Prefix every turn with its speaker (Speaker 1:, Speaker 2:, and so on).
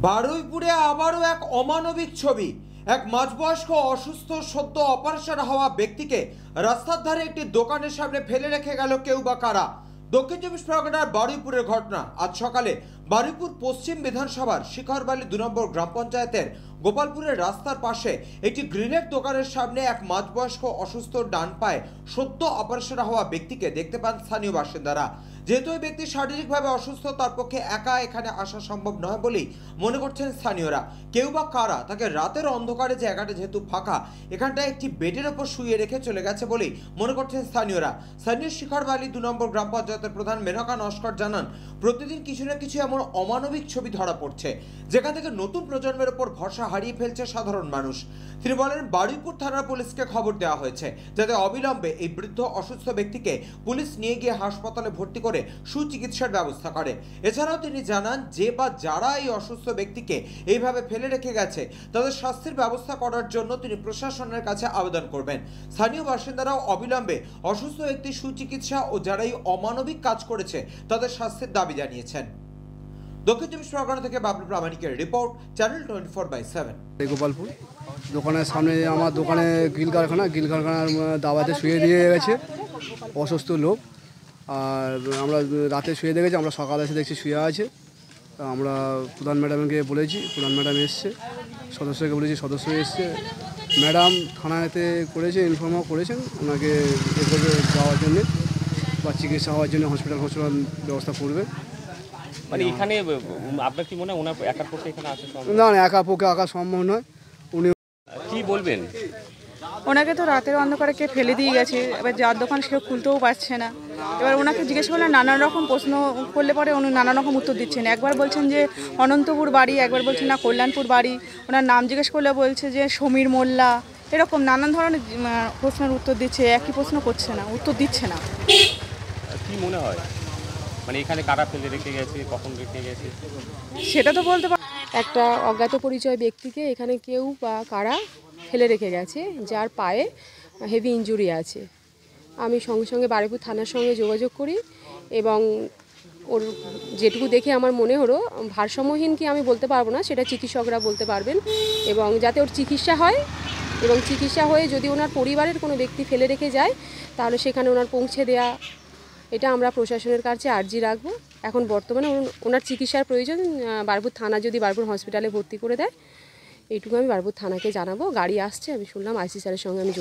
Speaker 1: বারুইপুরে আবারও এক অমানবিক ছবি। এক মাঝবয়স্ক অসুস্থ সদ্য অপারেশন হওয়া ব্যক্তিকে রাস্তার ধারে একটি দোকানের সামনে ফেলে রেখে গেল কেউ বা কারা। দক্ষিণ চব্বিশ পরগনার বারুইপুরের ঘটনা। আজ সকালে বারুইপুর পশ্চিম বিধানসভার শিখরবালি 2 নম্বর গ্রাম পঞ্চায়েতের গোপালপুরের রাস্তার পাশে একটি গ্রিলের দোকানের সামনে এক মাঝবয়স্ক অসুস্থ ডান পায়ে সদ্য অপারেশন হওয়া ব্যক্তিকে দেখতে পান স্থানীয় বাসিন্দারা। যেহেতু ওই ব্যক্তি শারীরিকভাবে অসুস্থ, তার পক্ষে একা এখানে আসা সম্ভব নয় বলেই মনে করছেন স্থানীয়রা। কেউ বা কারা তাকে রাতের অন্ধকারে, জায়গাটা যেহেতু ফাঁকা, এখানটায় একটি বেডের ওপর শুয়ে রেখে চলে গেছে বলেই মনে করছেন স্থানীয়রা। স্থানীয় শিখরবালি 2 নম্বর গ্রাম পঞ্চায়েতের প্রধান মেনকা নস্কর জানান, প্রতিদিন কিছু না কিছু এমন অমানবিক ছবি ধরা পড়ছে যেখান থেকে নতুন প্রজন্মের ওপর ভরসা হারিয়ে ফেলছে সাধারণ মানুষ। তিনি বলেন, বারুইপুর থানার পুলিশকে খবর দেওয়া হয়েছে যাতে অবিলম্বে এই বৃদ্ধ অসুস্থ ব্যক্তিকে পুলিশ নিয়ে গিয়ে হাসপাতালে ভর্তি করে সুচিকিৎসার ব্যবস্থা করে। এছাড়াও তিনি জানান, যে বা যারা এই অসুস্থ ব্যক্তিকে এইভাবে ফেলে রেখে গেছে তাদের শাস্তির ব্যবস্থা করার জন্য তিনি প্রশাসনের কাছে আবেদন করবেন। স্থানীয় বাসিন্দারাও অবিলম্বে অসুস্থ ব্যক্তির সুচিকিৎসা ও যারা এই অমানবিক কাজ করেছে তাদের শাস্তির দাবি জানিয়েছেন। দক্ষিণ চব্বিশ পরগনা থেকে বাবলু প্রামাণিকের রিপোর্ট, চ্যানেল 24/7।
Speaker 2: গোপালপুর দোকানের সামনে আমার দোকানে গ্রিল কারখানার দাওয়াতে শুয়ে দিয়ে গেছে অসুস্থ লোক। আর আমরা রাতে শুয়ে দিয়ে গেছি, আমরা সকালে এসে দেখছি শুয়ে আছে। আমরা প্রধান ম্যাডামকে বলেছি, প্রধান ম্যাডাম এসছে, সদস্যকে বলেছি, সদস্য এসছে। ম্যাডাম থানাতে করেছে, ইনফর্মও করেছেন ওনাকে এ করবে যাওয়ার জন্যে বা চিকিৎসা হওয়ার জন্য হসপিটাল ব্যবস্থা করবে।
Speaker 3: মানে এখানে আপনার কি মনে হয় ওনার একার পক্ষে এখানে আসা সম্ভব?
Speaker 2: না, একার পক্ষে আসা সম্ভব নয়। উনি
Speaker 3: কি বলবেন?
Speaker 4: ওনাকে তো রাতের অন্ধকারে কে ফেলে দিয়ে গেছে, এবার যার দোকান সেও খুলতেও পারছে না। এবার ওনাকে জিজ্ঞেস করলে নানান রকম প্রশ্ন করলে পরে উনি নানান রকম উত্তর দিচ্ছেন। একবার বলছেন যে অনন্তপুর বাড়ি, একবার বলছেন না কল্যাণপুর বাড়ি। ওনার নাম জিজ্ঞেস করলে বলছে যে সমীর মোল্লা। এরকম নানান ধরনের প্রশ্নের উত্তর দিচ্ছে, একই প্রশ্ন করছে না, উত্তর দিচ্ছে না।
Speaker 3: কি মনে হয় মানে এখানে কারা ফেলে রেখে গেছে, কখন রেখে গেছে
Speaker 4: সেটা তো বলতে পার।
Speaker 5: একটা অজ্ঞাত পরিচয় ব্যক্তিকে এখানে কেউ বা কারা ফেলে রেখে গেছে, যার পায়ে হেভি ইনজুরি আছে। আমি সঙ্গে সঙ্গে বারুইপুর থানার সঙ্গে যোগাযোগ করি এবং ওর যেটুকু দেখে আমার মনে হলো ভারসাম্যহীন কি আমি বলতে পারবো না, সেটা চিকিৎসকরা বলতে পারবেন। এবং যাতে ওর চিকিৎসা হয় এবং চিকিৎসা হয়ে যদি ওনার পরিবারের কোনো ব্যক্তি ফেলে রেখে যায় তাহলে সেখানে ওনার পৌঁছে দেয়া, এটা আমরা প্রশাসনের কাছে আর্জি রাখবো। এখন বর্তমানে ওনার চিকিৎসার প্রয়োজন, বারুইপুর থানা যদি বারুইপুর হসপিটালে ভর্তি করে দেয় এইটুকু আমি বারুইপুর থানাকে জানাবো। গাড়ি আসছে, আমি শুনলাম আইসি স্যারের সঙ্গে আমি